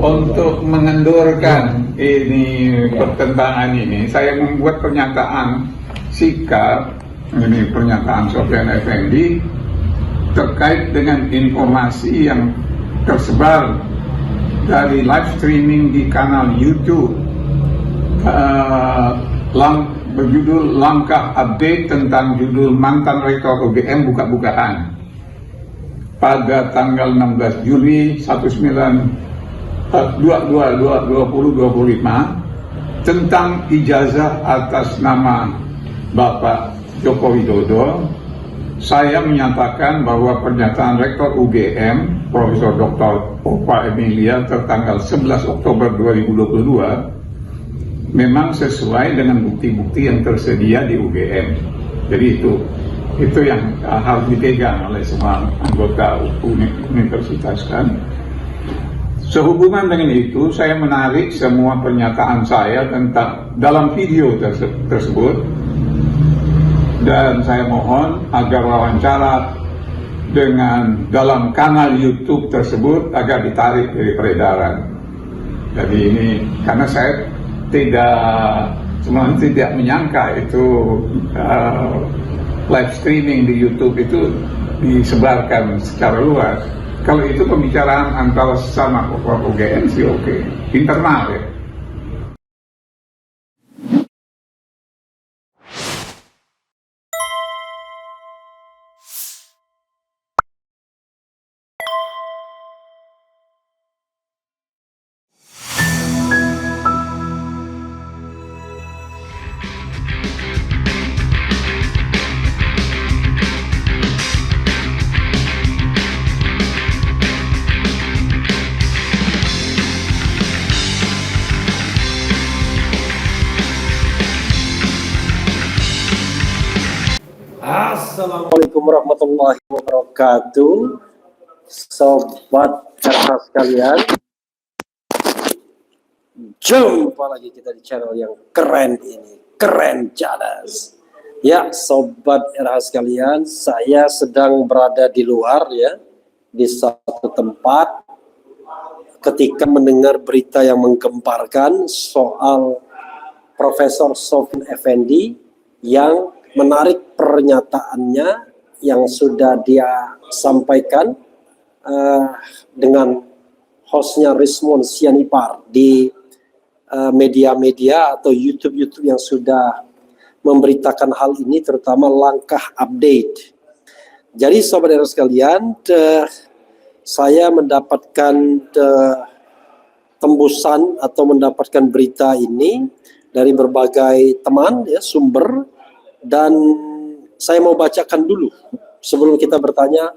untuk mengendurkan ini pertentangan ini, saya membuat pernyataan sikap, ini pernyataan Sofyan Effendi terkait dengan informasi yang tersebar dari live streaming di kanal YouTube berjudul Langkah Update tentang judul mantan Rektor UGM buka-bukaan pada tanggal 16 Juli 2025 tentang ijazah atas nama Bapak Joko Widodo. Saya menyatakan bahwa pernyataan Rektor UGM Profesor Dr. Ova Emilia tertanggal 11 Oktober 2022 memang sesuai dengan bukti-bukti yang tersedia di UGM. Jadi itu yang harus dipegang oleh semua anggota universitas kan. Sehubungan dengan itu, saya menarik semua pernyataan saya tentang dalam video tersebut, dan saya mohon agar wawancara dalam kanal YouTube tersebut agar ditarik dari peredaran. Jadi ini karena saya tidak menyangka itu live streaming di YouTube itu disebarkan secara luas. Kalau itu pembicaraan antara sesama UGM sih oke, internal ya. Assalamualaikum warahmatullahi wabarakatuh, sobat cerdas sekalian. Jumpa lagi kita di channel yang keren ini, keren cerdas. Ya, sobat cerdas sekalian, saya sedang berada di luar ya, di satu tempat ketika mendengar berita yang menggemparkan soal Profesor Sofyan Effendi yang menarik pernyataannya yang sudah dia sampaikan dengan hostnya Rismon Sianipar di media-media atau YouTube yang sudah memberitakan hal ini, terutama langkah update. Jadi saudara sekalian, saya mendapatkan tembusan atau mendapatkan berita ini dari berbagai teman ya, sumber. Dan saya mau bacakan dulu sebelum kita bertanya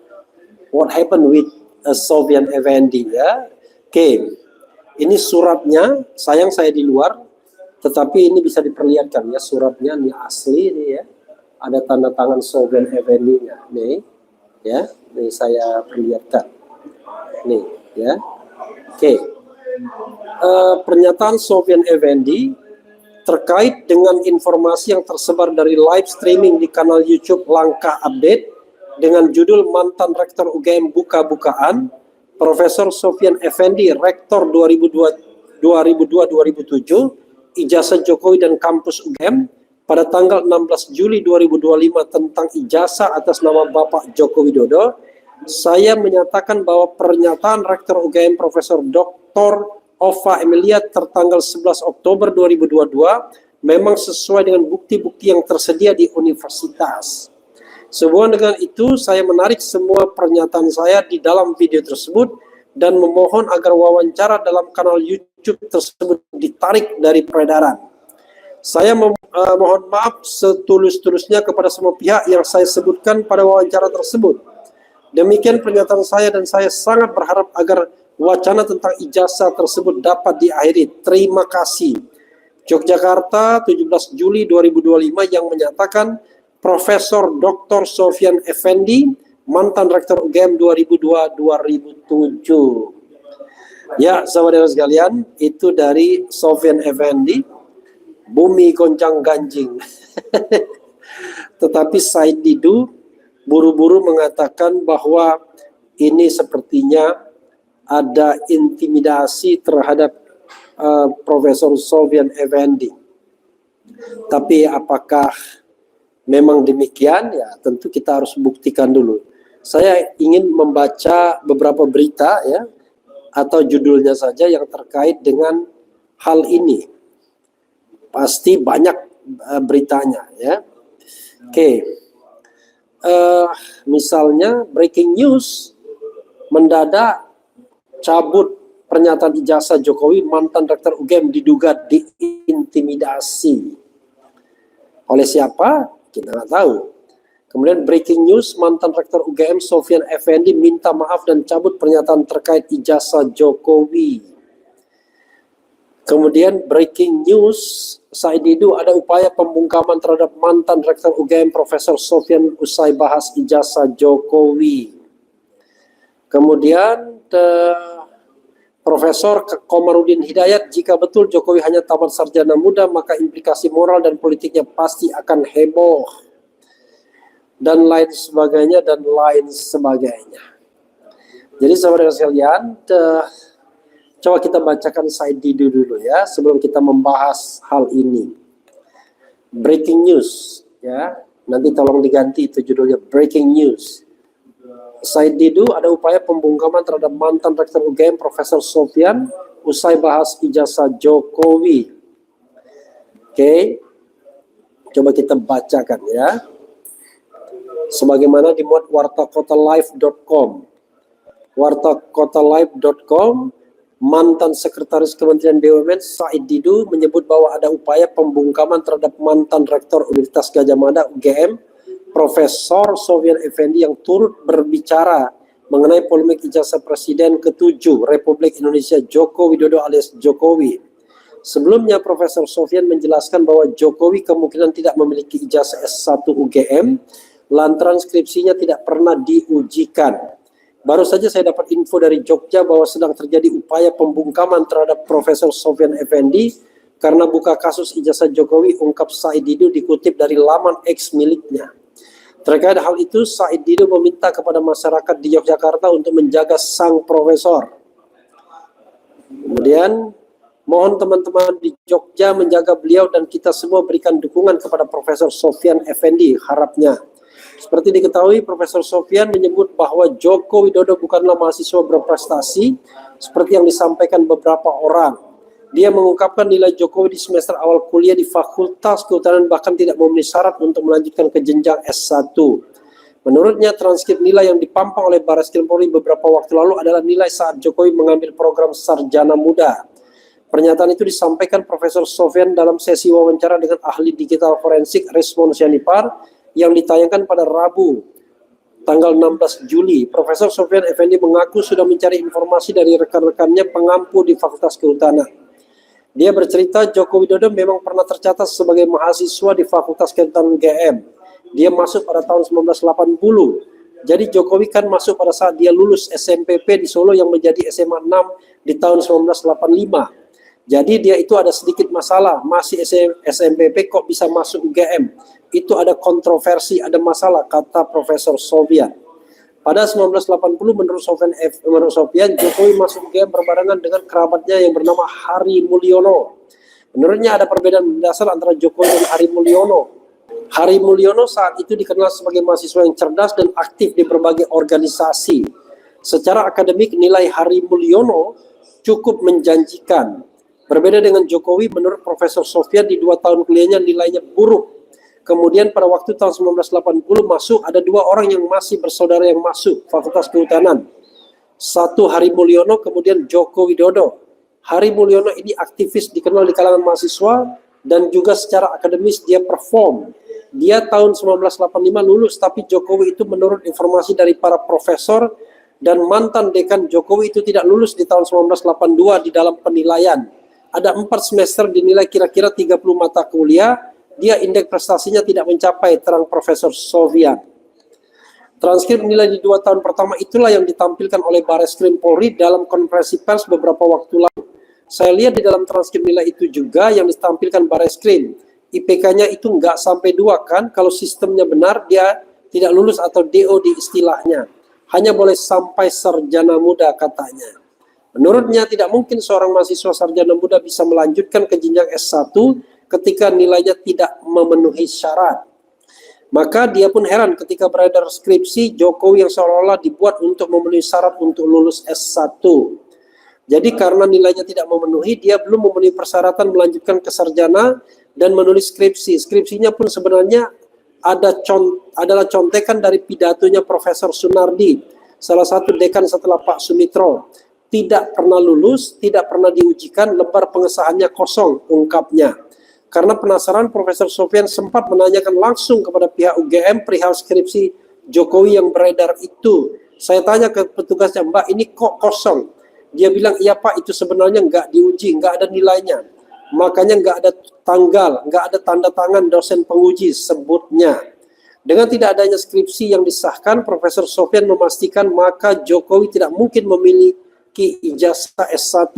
what happened with Sofyan Effendi ya. Oke, ini suratnya, sayang saya di luar, tetapi ini bisa diperlihatkan ya, suratnya ini asli ini ya, ada tanda tangan Sofyan Effendi-nya nih ya, ini saya perlihatkan nih ya. Oke, pernyataan Sofyan Effendi terkait dengan informasi yang tersebar dari live streaming di kanal YouTube Langkah Update dengan judul mantan Rektor UGM buka-bukaan Profesor Sofyan Effendi Rektor 2002-2007 ijazah Jokowi dan kampus UGM pada tanggal 16 Juli 2025 tentang ijazah atas nama Bapak Joko Widodo. Saya menyatakan bahwa pernyataan Rektor UGM Profesor Dr. Ova Emilia tertanggal 11 Oktober 2022 memang sesuai dengan bukti-bukti yang tersedia di universitas. Sehubungan dengan itu, saya menarik semua pernyataan saya di dalam video tersebut dan memohon agar wawancara dalam kanal YouTube tersebut ditarik dari peredaran. Saya mohon maaf setulus-tulusnya kepada semua pihak yang saya sebutkan pada wawancara tersebut. Demikian pernyataan saya dan saya sangat berharap agar wacana tentang ijazah tersebut dapat diakhiri. Terima kasih. Yogyakarta 17 Juli 2025 yang menyatakan Profesor Dr. Sofyan Effendi mantan Rektor UGM 2002-2007. Ya, saudara sekalian, itu dari Sofyan Effendi. Bumi goncang ganjing. Tetapi Said Didu buru-buru mengatakan bahwa ini sepertinya ada intimidasi terhadap Profesor Sofyan Effendi. Tapi apakah memang demikian? Ya, tentu kita harus buktikan dulu. Saya ingin membaca beberapa berita ya, atau judulnya saja yang terkait dengan hal ini. Pasti banyak beritanya ya. Oke. Misalnya breaking news, mendadak cabut pernyataan ijazah Jokowi, mantan rektor UGM diduga diintimidasi. Oleh siapa? Kita nggak tahu. Kemudian breaking news, mantan rektor UGM Sofyan Effendi minta maaf dan cabut pernyataan terkait ijazah Jokowi. Kemudian breaking news, Said Didu ada upaya pembungkaman terhadap mantan rektor UGM Profesor Sofyan usai bahas ijazah Jokowi. Kemudian Profesor Komarudin Hidayat, jika betul Jokowi hanya tamat sarjana muda, maka implikasi moral dan politiknya pasti akan heboh. Dan lain sebagainya, dan lain sebagainya. Jadi saudara sekalian, coba kita bacakan Said Didu dulu ya, sebelum kita membahas hal ini. Breaking news, ya, nanti tolong diganti itu judulnya, breaking news. Said Didu ada upaya pembungkaman terhadap mantan rektor UGM Profesor Sofyan usai bahas ijazah Jokowi. Oke, coba kita bacakan ya. Sebagaimana dimuat wartakotalive.com. Wartakotalive.com, mantan sekretaris Kementerian BUMN Said Didu menyebut bahwa ada upaya pembungkaman terhadap mantan rektor Universitas Gadjah Mada UGM Profesor Sofyan Effendi yang turut berbicara mengenai polemik ijazah Presiden ke-7 Republik Indonesia Joko Widodo alias Jokowi. Sebelumnya Profesor Sofyan menjelaskan bahwa Jokowi kemungkinan tidak memiliki ijazah S1 UGM lantaran skripsinya tidak pernah diujikan. Baru saja saya dapat info dari Jogja bahwa sedang terjadi upaya pembungkaman terhadap Profesor Sofyan Effendi karena buka kasus ijazah Jokowi, ungkap Said Didu dikutip dari laman X miliknya. Terkait hal itu, Said Didu meminta kepada masyarakat di Yogyakarta untuk menjaga sang profesor. Kemudian, mohon teman-teman di Jogja menjaga beliau dan kita semua berikan dukungan kepada Profesor Sofyan Effendi, harapnya. Seperti diketahui, Profesor Sofyan menyebut bahwa Joko Widodo bukanlah mahasiswa berprestasi seperti yang disampaikan beberapa orang. Dia mengungkapkan nilai Jokowi di semester awal kuliah di Fakultas Kehutanan bahkan tidak memenuhi syarat untuk melanjutkan ke jenjang S1. Menurutnya, transkrip nilai yang dipampang oleh Barreskrim Polri beberapa waktu lalu adalah nilai saat Jokowi mengambil program sarjana muda. Pernyataan itu disampaikan Profesor Sofyan dalam sesi wawancara dengan ahli digital forensik Resmond Sianipar yang ditayangkan pada Rabu, tanggal 16 Juli. Profesor Sofyan Effendi mengaku sudah mencari informasi dari rekan-rekannya pengampu di Fakultas Kehutanan. Dia bercerita Joko Widodo memang pernah tercatat sebagai mahasiswa di Fakultas Kehutanan UGM. Dia masuk pada tahun 1980. Jadi Jokowi kan masuk pada saat dia lulus SMPP di Solo yang menjadi SMA 6 di tahun 1985. Jadi dia itu ada sedikit masalah, masih SMPP kok bisa masuk UGM. Itu ada kontroversi, ada masalah, kata Profesor Sofyan. Pada 1980 menurut Sofyan, Jokowi masuk UGM berbarengan dengan kerabatnya yang bernama Hari Mulyono. Menurutnya ada perbedaan mendasar antara Jokowi dan Hari Mulyono. Hari Mulyono saat itu dikenal sebagai mahasiswa yang cerdas dan aktif di berbagai organisasi. Secara akademik nilai Hari Mulyono cukup menjanjikan. Berbeda dengan Jokowi, menurut Profesor Sofyan di 2 tahun kuliahnya nilainya buruk. Kemudian pada waktu tahun 1980 masuk, ada 2 orang yang masih bersaudara yang masuk Fakultas Kehutanan. Satu Hari Mulyono, kemudian Joko Widodo. Hari Mulyono ini aktivis dikenal di kalangan mahasiswa dan juga secara akademis dia perform. Dia tahun 1985 lulus, tapi Jokowi itu menurut informasi dari para profesor dan mantan dekan Jokowi itu tidak lulus di tahun 1982 di dalam penilaian. Ada 4 semester dinilai kira-kira 30 mata kuliah. Dia indeks prestasinya tidak mencapai, terang Profesor Sofyan. Transkrip nilai di 2 tahun pertama itulah yang ditampilkan oleh Barreskrim Polri dalam konferensi pers beberapa waktu lalu. Saya lihat di dalam transkrip nilai itu juga yang ditampilkan Barreskrim. IPK-nya itu nggak sampai 2 kan, kalau sistemnya benar dia tidak lulus atau DO di istilahnya. Hanya boleh sampai sarjana muda katanya. Menurutnya tidak mungkin seorang mahasiswa sarjana muda bisa melanjutkan ke jenjang S1 ketika nilainya tidak memenuhi syarat. Maka dia pun heran ketika beredar skripsi Jokowi yang seolah-olah dibuat untuk memenuhi syarat untuk lulus S1. Jadi karena nilainya tidak memenuhi, dia belum memenuhi persyaratan melanjutkan ke sarjana dan menulis skripsi. Skripsinya pun sebenarnya adalah contekan dari pidatonya Profesor Sunardi, salah satu dekan setelah Pak Sumitro. Tidak pernah lulus, tidak pernah diujikan, lembar pengesahannya kosong, ungkapnya. Karena penasaran, Profesor Sofyan sempat menanyakan langsung kepada pihak UGM perihal skripsi Jokowi yang beredar itu. Saya tanya ke petugasnya, Mbak, ini kok kosong? Dia bilang, iya Pak, itu sebenarnya nggak diuji, nggak ada nilainya. Makanya nggak ada tanggal, nggak ada tanda tangan dosen penguji, sebutnya. Dengan tidak adanya skripsi yang disahkan, Profesor Sofyan memastikan maka Jokowi tidak mungkin memiliki ijazah S1.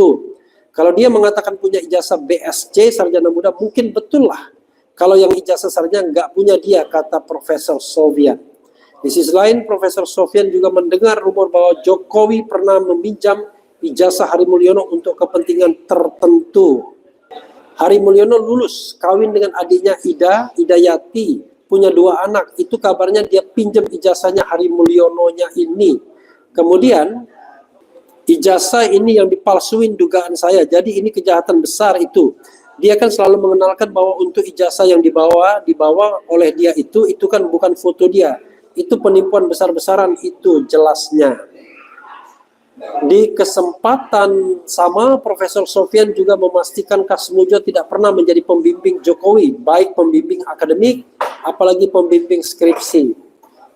Kalau dia mengatakan punya ijazah BSc sarjana muda, mungkin betul lah. Kalau yang ijazah sarjana nggak punya dia, kata Profesor Sofyan. Di sisi lain, Profesor Sofyan juga mendengar rumor bahwa Jokowi pernah meminjam ijazah Hari Mulyono untuk kepentingan tertentu. Hari Mulyono lulus, kawin dengan adiknya Idayati, punya 2 anak. Itu kabarnya dia pinjam ijazahnya Hari Mulyononya ini. Kemudian ijazah ini yang dipalsuin dugaan saya. Jadi ini kejahatan besar itu. Dia kan selalu mengenalkan bahwa untuk ijazah yang dibawa oleh dia itu kan bukan foto dia. Itu penipuan besar-besaran itu jelasnya. Di kesempatan sama, Profesor Sofyan juga memastikan Kasmujo tidak pernah menjadi pembimbing Jokowi, baik pembimbing akademik, apalagi pembimbing skripsi.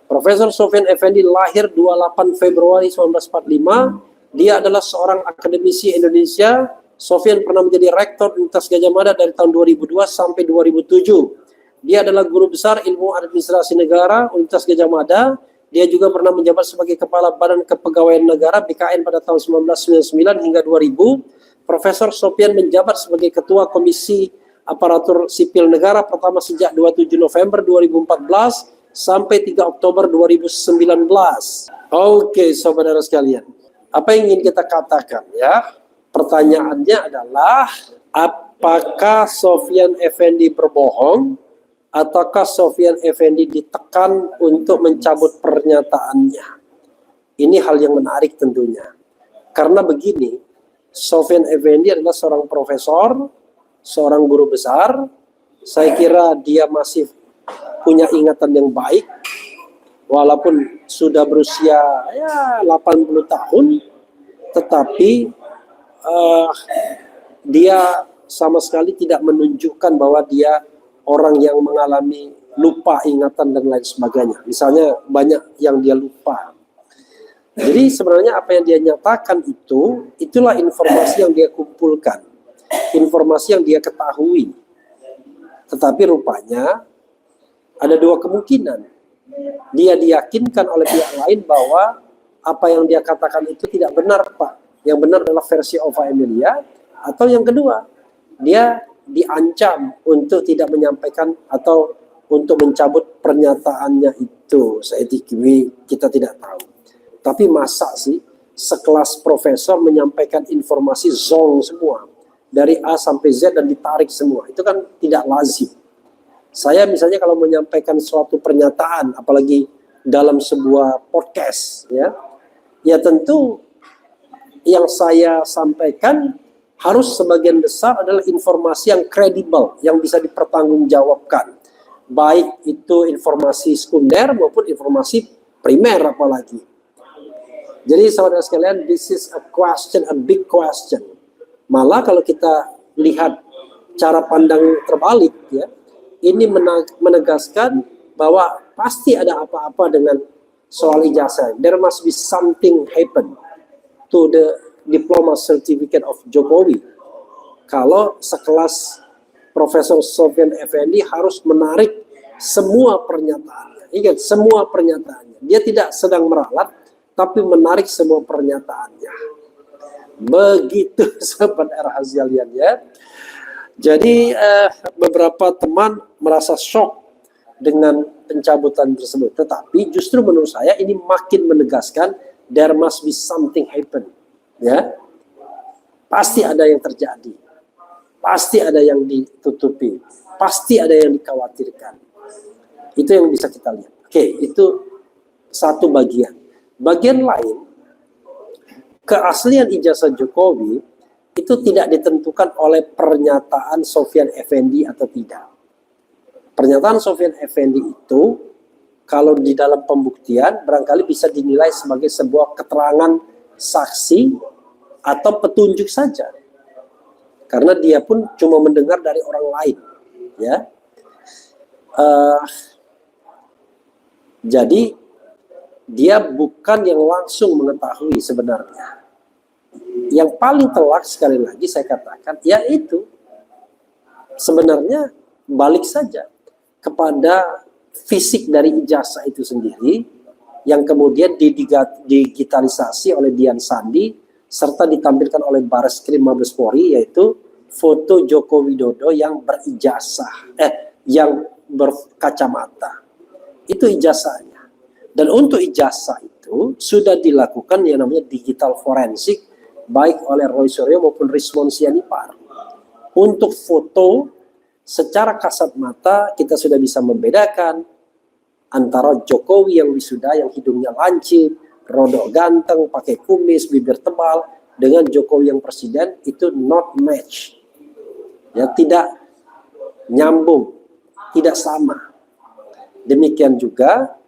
Profesor Sofyan Effendi lahir 28 Februari 1945. Dia adalah seorang akademisi Indonesia. Sofyan pernah menjadi rektor Universitas Gadjah Mada dari tahun 2002 sampai 2007. Dia adalah guru besar ilmu administrasi negara Universitas Gadjah Mada. Dia juga pernah menjabat sebagai Kepala Badan Kepegawaian Negara BKN pada tahun 1999 hingga 2000. Profesor Sofyan menjabat sebagai Ketua Komisi Aparatur Sipil Negara pertama sejak 27 November 2014 sampai 3 Oktober 2019. Oke, saudara sekalian. Apa yang ingin kita katakan ya? Pertanyaannya adalah apakah Sofyan Effendi berbohong ataukah Sofyan Effendi ditekan untuk mencabut pernyataannya? Ini hal yang menarik tentunya. Karena begini, Sofyan Effendi adalah seorang profesor, seorang guru besar. Saya kira dia masih punya ingatan yang baik, walaupun sudah berusia 80 tahun, tetapi dia sama sekali tidak menunjukkan bahwa dia orang yang mengalami lupa ingatan dan lain sebagainya. Misalnya banyak yang dia lupa. Jadi sebenarnya apa yang dia nyatakan itulah informasi yang dia kumpulkan, informasi yang dia ketahui. Tetapi rupanya ada 2 kemungkinan. Dia diyakinkan oleh pihak lain bahwa apa yang dia katakan itu tidak benar, Pak. Yang benar adalah versi Ova Emilia. Atau yang kedua, dia diancam untuk tidak menyampaikan atau untuk mencabut pernyataannya itu. Saya kita tidak tahu. Tapi masa sih sekelas profesor menyampaikan informasi zong semua dari A sampai Z dan ditarik semua? Itu kan tidak lazim. Saya misalnya kalau menyampaikan suatu pernyataan, apalagi dalam sebuah podcast, ya tentu yang saya sampaikan harus sebagian besar adalah informasi yang kredibel, yang bisa dipertanggungjawabkan. Baik itu informasi sekunder maupun informasi primer apalagi. Jadi saudara sekalian, this is a question, a big question. Malah kalau kita lihat cara pandang terbalik, ya, ini menegaskan bahwa pasti ada apa-apa dengan soal ijazah. There must be something happen to the diploma certificate of Jokowi. Kalau sekelas Profesor Sofyan Effendi harus menarik semua pernyataannya. Ingat, semua pernyataannya. Dia tidak sedang meralat, tapi menarik semua pernyataannya. Begitu sahabat Rahazialian ya. Jadi beberapa teman merasa shock dengan pencabutan tersebut. Tetapi justru menurut saya ini makin menegaskan there must be something happen. Ya, Pasti ada yang terjadi. Pasti ada yang ditutupi. Pasti ada yang dikhawatirkan. Itu yang bisa kita lihat. Oke, itu satu bagian. Bagian lain, keaslian ijazah Jokowi itu tidak ditentukan oleh pernyataan Sofyan Effendi atau tidak. Pernyataan Sofyan Effendi itu kalau di dalam pembuktian barangkali bisa dinilai sebagai sebuah keterangan saksi atau petunjuk saja. Karena dia pun cuma mendengar dari orang lain, ya. Jadi dia bukan yang langsung mengetahui sebenarnya. Yang paling telak sekali lagi saya katakan, yaitu sebenarnya balik saja kepada fisik dari ijazah itu sendiri yang kemudian digitalisasi oleh Dian Sandi serta ditampilkan oleh Bareskrim Mabes Polri, yaitu foto Joko Widodo yang berijazah, yang berkacamata. Itu ijazahnya. Dan untuk ijazah itu sudah dilakukan yang namanya digital forensik baik oleh Roy Suryo maupun Rismon Sianipar. Untuk foto secara kasat mata kita sudah bisa membedakan antara Jokowi yang wisuda yang hidungnya lancip, rodok ganteng, pakai kumis, bibir tebal, dengan Jokowi yang presiden, itu not match. Ya, tidak nyambung, tidak sama. Demikian juga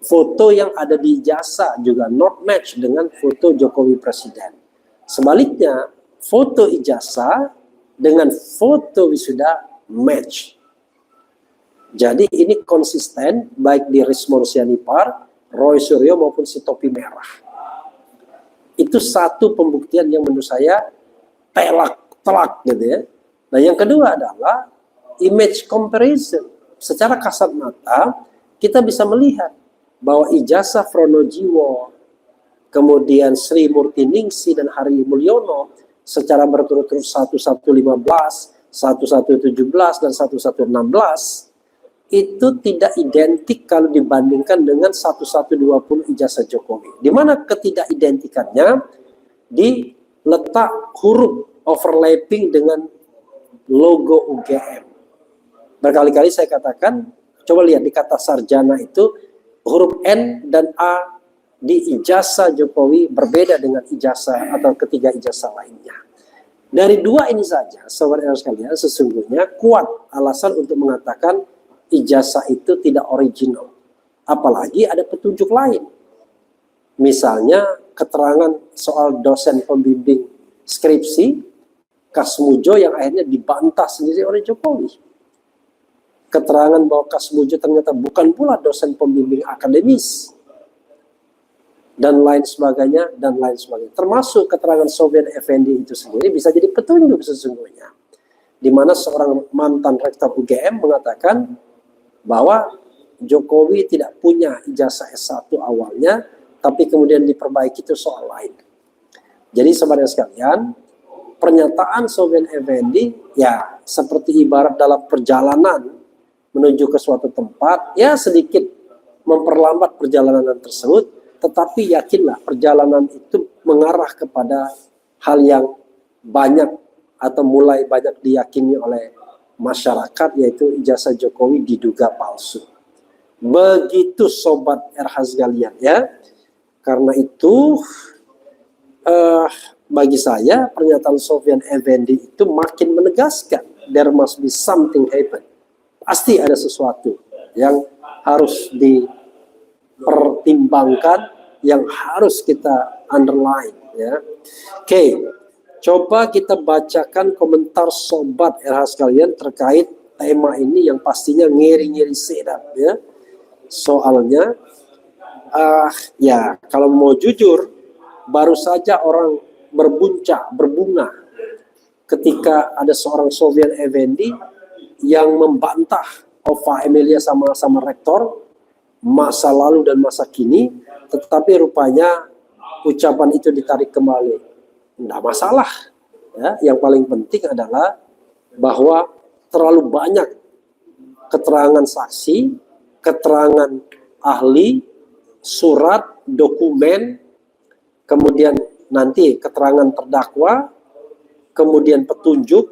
foto yang ada di ijazah juga not match dengan foto Jokowi presiden. Sebaliknya, foto ijazah dengan foto wisuda match. Jadi ini konsisten baik di Rismon Sianipar, Roy Suryo maupun si topi merah. Itu satu pembuktian yang menurut saya telak gitu ya. Nah yang kedua adalah image comparison. Secara kasat mata kita bisa melihat bahwa ijazah Fronojiwo, kemudian Sri Murtiningsi dan Hari Mulyono secara berturut-turut 1115, 1117 dan 1116 itu tidak identik kalau dibandingkan dengan 1120 ijazah Jokowi. Di mana ketidakidentikannya di letak huruf overlapping dengan logo UGM. Berkali-kali saya katakan, coba lihat di kata sarjana itu huruf N dan A di ijazah Jokowi berbeda dengan ijazah atau ketiga ijazah lainnya. Dari dua ini saja, saudara sekalian, sesungguhnya kuat alasan untuk mengatakan ijazah itu tidak original. Apalagi ada petunjuk lain. Misalnya keterangan soal dosen pembimbing skripsi Kasmujo yang akhirnya dibantah sendiri oleh Jokowi. Keterangan bahwa Kasmujo ternyata bukan pula dosen pembimbing akademis. Dan lain sebagainya, dan lain sebagainya. Termasuk keterangan Sofyan Effendi itu sendiri bisa jadi petunjuk sesungguhnya. Di mana seorang mantan rektor UGM mengatakan bahwa Jokowi tidak punya ijazah S1 awalnya, tapi kemudian diperbaiki itu soal lain. Jadi saudara sekalian, pernyataan Sofyan Effendi ya seperti ibarat dalam perjalanan menuju ke suatu tempat, ya sedikit memperlambat perjalanan tersebut, tetapi yakinlah perjalanan itu mengarah kepada hal yang banyak atau mulai banyak diyakini oleh masyarakat, yaitu ijazah Jokowi diduga palsu. Begitu sobat RH sekalian ya. Karena itu bagi saya pernyataan Sofyan Effendi itu makin menegaskan there must be something happen. Pasti ada sesuatu yang harus dipertimbangkan, yang harus kita underline ya. Oke. Coba kita bacakan komentar sobat RH sekalian terkait tema ini yang pastinya ngiri-ngiri sedap ya. Soalnya ya kalau mau jujur baru saja orang berbunga ketika ada seorang Sofyan Effendi yang membantah Ova Emilia sama rektor masa lalu dan masa kini, tetapi rupanya ucapan itu ditarik kembali. Tidak masalah ya. Yang paling penting adalah bahwa terlalu banyak keterangan saksi, keterangan ahli, surat, dokumen, kemudian nanti keterangan terdakwa, kemudian petunjuk,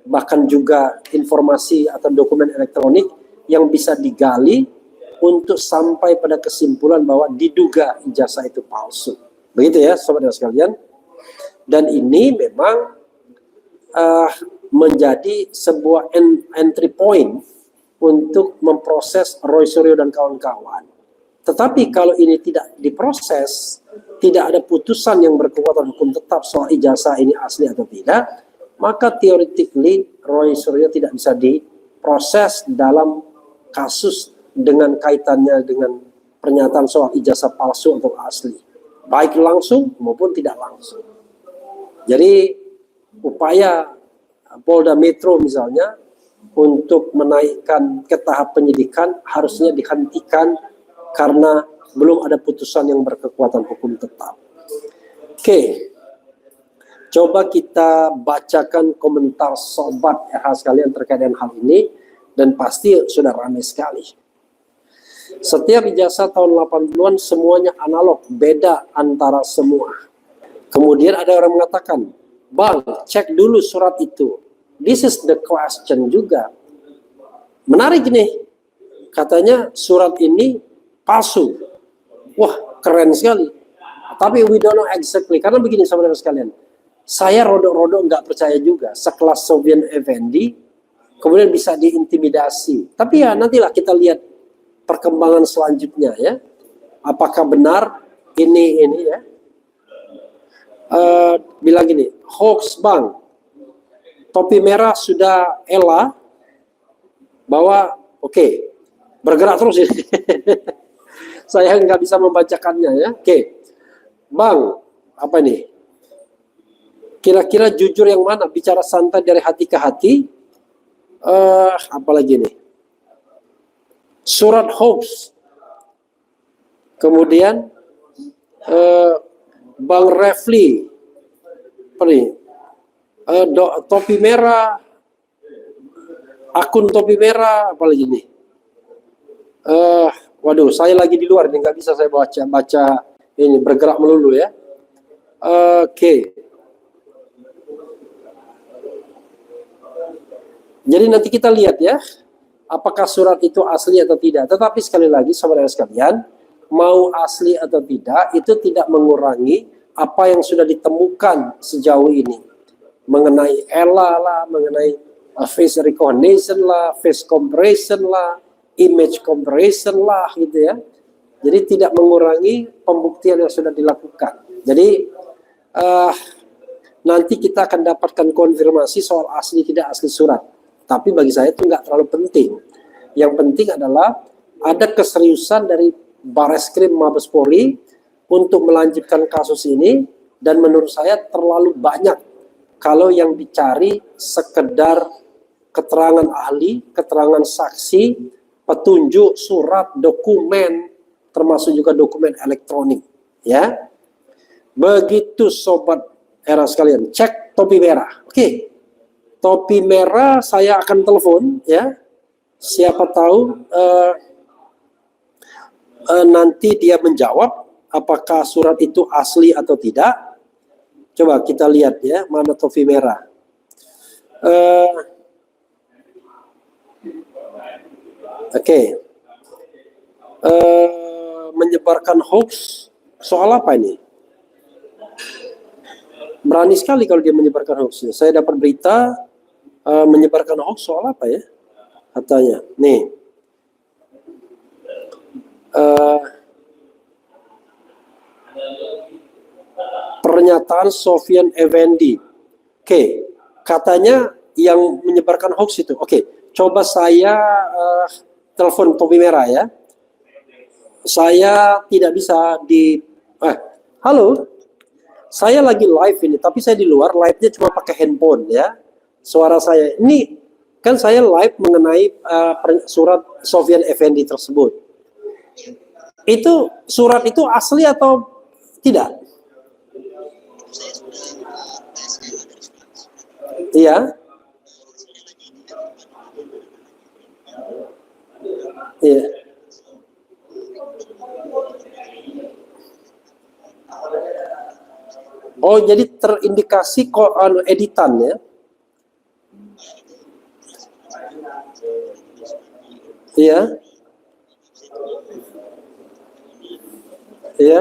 bahkan juga informasi atau dokumen elektronik yang bisa digali untuk sampai pada kesimpulan bahwa diduga ijazah itu palsu. Begitu ya, saudara sekalian. Dan ini memang menjadi sebuah entry point untuk memproses Roy Suryo dan kawan-kawan. Tetapi kalau ini tidak diproses, tidak ada putusan yang berkekuatan hukum tetap soal ijazah ini asli atau tidak, maka theoretically Roy Suryo tidak bisa diproses dalam kasus dengan kaitannya dengan pernyataan soal ijazah palsu atau asli, baik langsung maupun tidak langsung. Jadi upaya Polda Metro misalnya untuk menaikkan ke tahap penyidikan harusnya dihentikan karena belum ada putusan yang berkekuatan hukum tetap. Oke, coba kita bacakan komentar sobat RH sekalian terkait dengan hal ini, dan pasti sudah ramai sekali. Setiap ijazah tahun 80-an semuanya analog, beda antara semua. Kemudian ada orang mengatakan, Bang, cek dulu surat itu. This is the question juga. Menarik nih. Katanya surat ini palsu. Wah, keren sekali. Tapi we don't know exactly. Karena begini saudara sekalian. Saya rodok-rodok nggak percaya juga. Sekelas Sofyan Effendi, kemudian bisa diintimidasi. Tapi ya nantilah kita lihat perkembangan selanjutnya ya. Apakah benar ini ya. Bilang gini, hoax Bang, topi merah sudah Ella bahwa oke, bergerak terus ini. Saya nggak bisa membacakannya ya. Oke, Bang, apa nih? Kira-kira jujur yang mana? Bicara santai dari hati ke hati. Apalagi nih? Surat hoax. Kemudian Bang Refli, apa nih? Topi merah, akun topi merah, apalagi nih? Waduh, saya lagi di luar nih, nggak bisa saya baca ini, bergerak melulu ya. Oke. Jadi nanti kita lihat ya, apakah surat itu asli atau tidak. Tetapi sekali lagi, saudara sekalian, mau asli atau tidak, itu tidak mengurangi apa yang sudah ditemukan sejauh ini. Mengenai Ella lah, mengenai face recognition lah, face comparison lah, image comparison lah, gitu ya. Jadi tidak mengurangi pembuktian yang sudah dilakukan. Jadi nanti kita akan dapatkan konfirmasi soal asli tidak asli surat. Tapi bagi saya itu nggak terlalu penting. Yang penting adalah ada keseriusan dari Bareskrim Mabes Polri untuk melanjutkan kasus ini, dan menurut saya terlalu banyak kalau yang dicari sekedar keterangan ahli, keterangan saksi, petunjuk, surat, dokumen, termasuk juga dokumen elektronik, ya. Begitu sobat era sekalian, cek topi merah. Oke. Topi merah saya akan telepon ya. Siapa tahu nanti dia menjawab apakah surat itu asli atau tidak. Coba kita lihat ya, mana topi merah. Oke. Menyebarkan hoax soal apa ini? Berani sekali kalau dia menyebarkan hoax. Saya dapat berita menyebarkan hoax soal apa ya? Katanya, nih. Pernyataan Sofyan Effendi. Oke, katanya yang menyebarkan hoax itu. Oke, coba saya telepon topi merah ya. Saya tidak bisa halo. Saya lagi live ini, tapi saya di luar, live-nya cuma pakai handphone ya. Suara saya ini kan saya live mengenai surat Sofyan Effendi tersebut. Itu surat itu asli atau tidak? Iya. Iya. Oh, jadi terindikasi kok editan ya? Iya. Iya.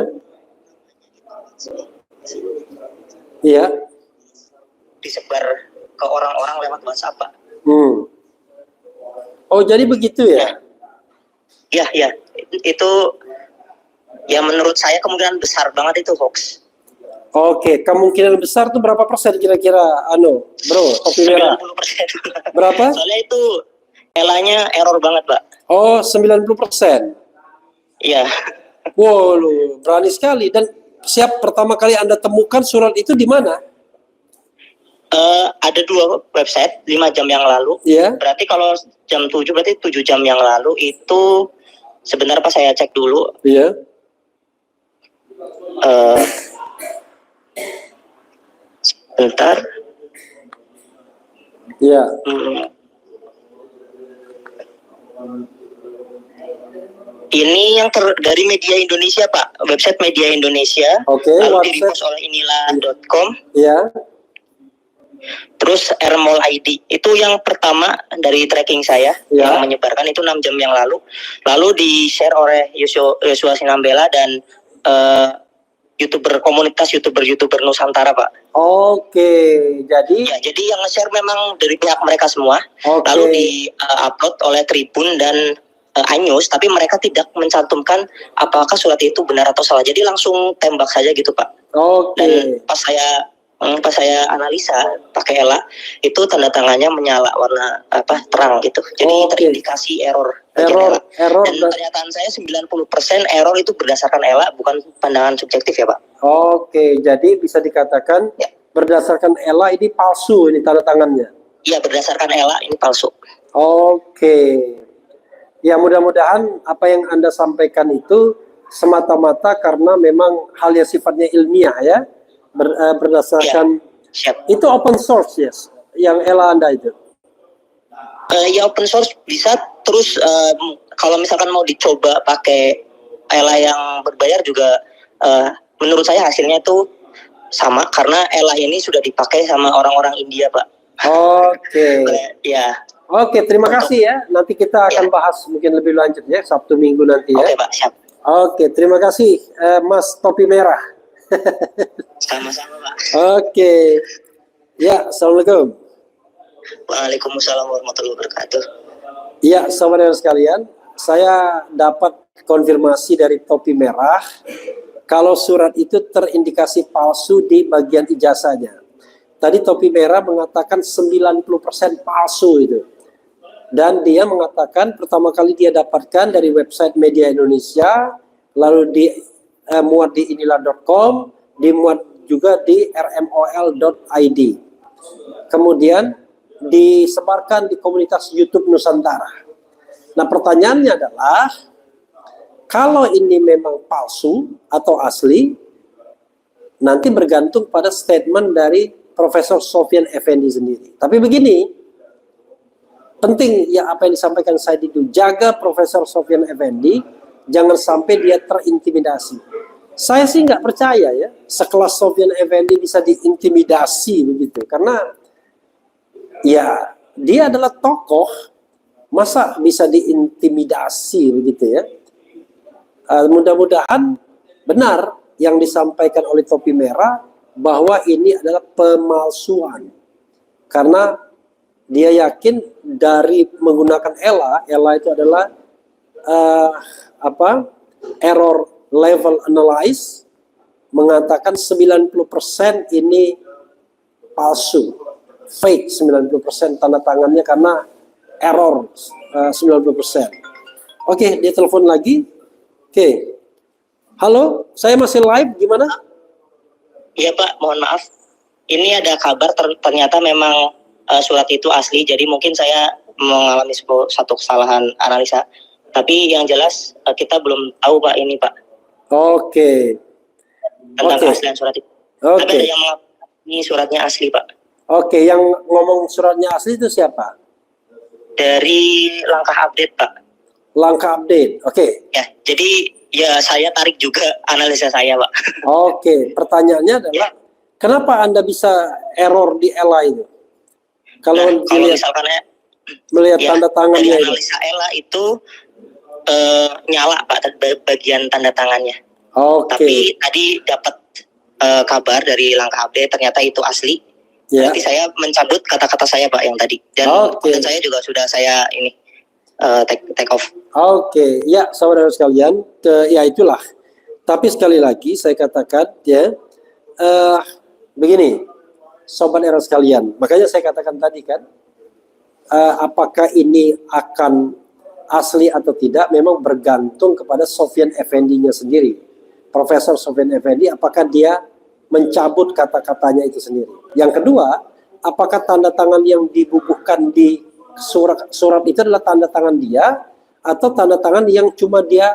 Iya. Disebar ke orang-orang lewat WhatsApp, Pak. Oh, jadi begitu ya? Ya. Itu ya menurut saya kemungkinan besar banget itu hoax. Oke, kemungkinan besar tuh berapa persen kira-kira, bro, kopi merah? 90%. Berapa? Soalnya itu elanya error banget, Pak. Oh, 90%. Iya. Wow, lu berani sekali. Dan siap pertama kali Anda temukan surat itu di mana? Ada 2 website 5 jam yang lalu. Iya. Berarti kalau jam 7 berarti 7 jam yang lalu itu sebentar Pak, saya cek dulu. Iya. Bentar. Iya. Ini yang dari Media Indonesia, Pak. Website Media Indonesia. Oke, lalu website. di-repost oleh inilah.com. Iya. Terus Airmall ID. Itu yang pertama dari tracking saya. Ya. Yang menyebarkan itu 6 jam yang lalu. Lalu di-share oleh Yosua Sinambela dan komunitas YouTuber Nusantara, Pak. Oke, jadi Ya, jadi yang nge-share memang dari pihak mereka semua. Oke. Lalu di-upload oleh Tribun dan iNews, tapi mereka tidak mencantumkan apakah surat itu benar atau salah. Jadi langsung tembak saja gitu, Pak. oke. Dan pas saya analisa pakai ELA, itu tanda tangannya menyala warna terang gitu. Jadi Oke. terindikasi error. bagian ELA. Error. Dan pernyataan saya 90% error itu berdasarkan ELA, bukan pandangan subjektif ya, Pak. Oke, jadi bisa dikatakan Ya. berdasarkan ELA ini palsu ini tanda tangannya. Iya, berdasarkan ELA ini palsu. Oke. Ya, mudah-mudahan apa yang Anda sampaikan itu semata-mata karena memang hal yang sifatnya ilmiah ya. Berdasarkan Siap. itu open source, yes. Yang ELA Anda itu. Ya open source bisa, terus kalau misalkan mau dicoba pakai ELA yang berbayar juga menurut saya hasilnya itu sama, karena ELA ini sudah dipakai sama orang-orang India, Pak. Oke. Ya. Oke, terima kasih ya. Nanti kita akan bahas mungkin lebih lanjut ya Sabtu Minggu nanti ya. Oke, Pak, siap. Oke, terima kasih Mas Topi Merah. Sama-sama, Pak. Oke. Ya, Assalamualaikum. Waalaikumsalam warahmatullahi wabarakatuh. Ya, saudara sekalian, saya dapat konfirmasi dari Topi Merah kalau surat itu terindikasi palsu di bagian ijazahnya. Tadi Topi Merah mengatakan 90% palsu itu. Dan dia mengatakan pertama kali dia dapatkan dari website Media Indonesia, lalu dimuat di inilah.com, dimuat juga di rmol.id. Kemudian disebarkan di komunitas YouTube Nusantara. Nah, pertanyaannya adalah kalau ini memang palsu atau asli, nanti bergantung pada statement dari Profesor Sofyan Effendi sendiri. Tapi begini, penting ya apa yang disampaikan saya itu, jaga Profesor Sofyan Effendi, jangan sampai dia terintimidasi. Saya sih nggak percaya ya, sekelas Sofyan Effendi bisa diintimidasi begitu, karena ya dia adalah tokoh, masa bisa diintimidasi begitu ya. Mudah-mudahan benar yang disampaikan oleh Topi Merah bahwa ini adalah pemalsuan, karena dia yakin dari menggunakan ELA itu adalah error level analyze, mengatakan 90% ini palsu, fake 90% tanda tangannya karena error 90%. Oke, dia telepon lagi. Oke. Halo, saya masih live, gimana? Iya, Pak, mohon maaf. Ini ada kabar ternyata memang surat itu asli, jadi mungkin saya mengalami satu kesalahan analisa. Tapi yang jelas kita belum tahu, Pak, ini, Pak. Oke. Tentang keaslian surat itu. Oke. Tapi ada yang mengatakan ini suratnya asli, Pak. Oke, yang ngomong suratnya asli itu siapa? Dari Langkah Update, Pak. Langkah Update, oke. Ya, jadi ya saya tarik juga analisa saya, Pak. Oke, pertanyaannya adalah Kenapa Anda bisa error di ELA itu? Kalau Nah, kalau dilihat, misalkan melihat ya, tanda dari tangannya itu. analisa ELA itu nyala Pak bagian tanda tangannya. Oke. Tapi tadi dapat kabar dari Langkah Update ternyata itu asli. Ya. Nanti saya mencabut kata-kata saya Pak yang tadi. Dan konten saya juga sudah saya ini take off. Oke, ya saudara sekalian, ya itulah. Tapi sekali lagi saya katakan ya, begini, sobat era sekalian. Makanya saya katakan tadi kan, apakah ini akan asli atau tidak, memang bergantung kepada Sofyan Effendi-nya sendiri. Profesor Sofyan Effendi, apakah dia mencabut kata-katanya itu sendiri. Yang kedua, apakah tanda tangan yang dibubuhkan di surat itu adalah tanda tangan dia, atau tanda tangan yang cuma dia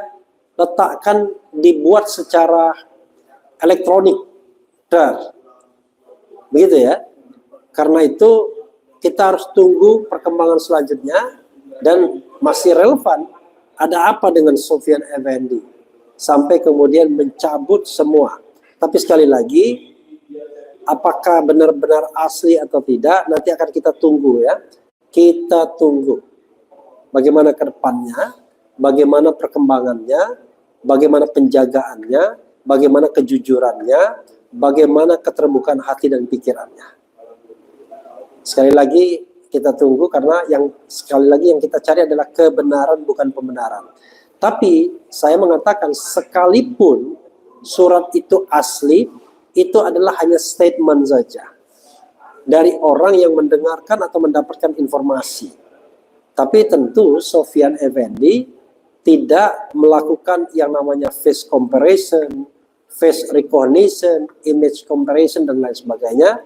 letakkan, dibuat secara elektronik. Begitu ya. Karena itu kita harus tunggu perkembangan selanjutnya, dan masih relevan ada apa dengan Sofyan Effendi sampai kemudian mencabut semua. Tapi sekali lagi, apakah benar-benar asli atau tidak, nanti akan kita tunggu ya. Kita tunggu bagaimana ke depannya, bagaimana perkembangannya, bagaimana penjagaannya, bagaimana kejujurannya, bagaimana keterbukaan hati dan pikirannya. Sekali lagi kita tunggu, karena yang sekali lagi yang kita cari adalah kebenaran, bukan pembenaran. Tapi saya mengatakan, sekalipun surat itu asli, itu adalah hanya statement saja dari orang yang mendengarkan atau mendapatkan informasi. Tapi tentu Sofyan Effendi tidak melakukan yang namanya face comparison, face recognition, image comparison, dan lain sebagainya.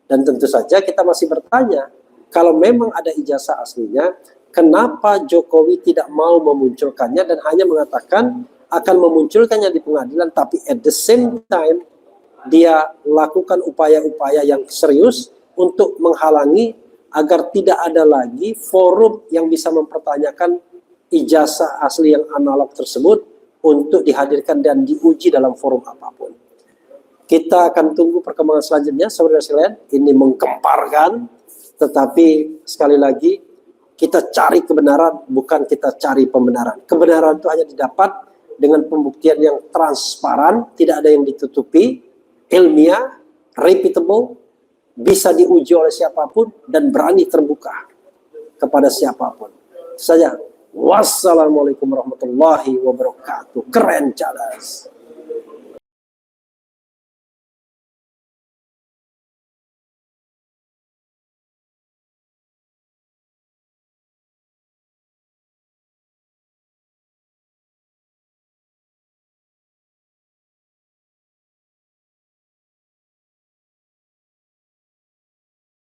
Dan tentu saja kita masih bertanya, kalau memang ada ijazah aslinya, kenapa Jokowi tidak mau memunculkannya dan hanya mengatakan akan memunculkannya di pengadilan, tapi at the same time dia lakukan upaya-upaya yang serius untuk menghalangi agar tidak ada lagi forum yang bisa mempertanyakan ijazah asli yang analog tersebut untuk dihadirkan dan diuji dalam forum apapun. Kita akan tunggu perkembangan selanjutnya, saudara sekalian. Ini menggemparkan, tetapi sekali lagi kita cari kebenaran, bukan kita cari pembenaran. Kebenaran itu hanya didapat dengan pembuktian yang transparan, tidak ada yang ditutupi, ilmiah, repeatable, bisa diuji oleh siapapun, dan berani terbuka kepada siapapun. Itu saja. Wassalamualaikum warahmatullahi wabarakatuh. Keren, Cadas.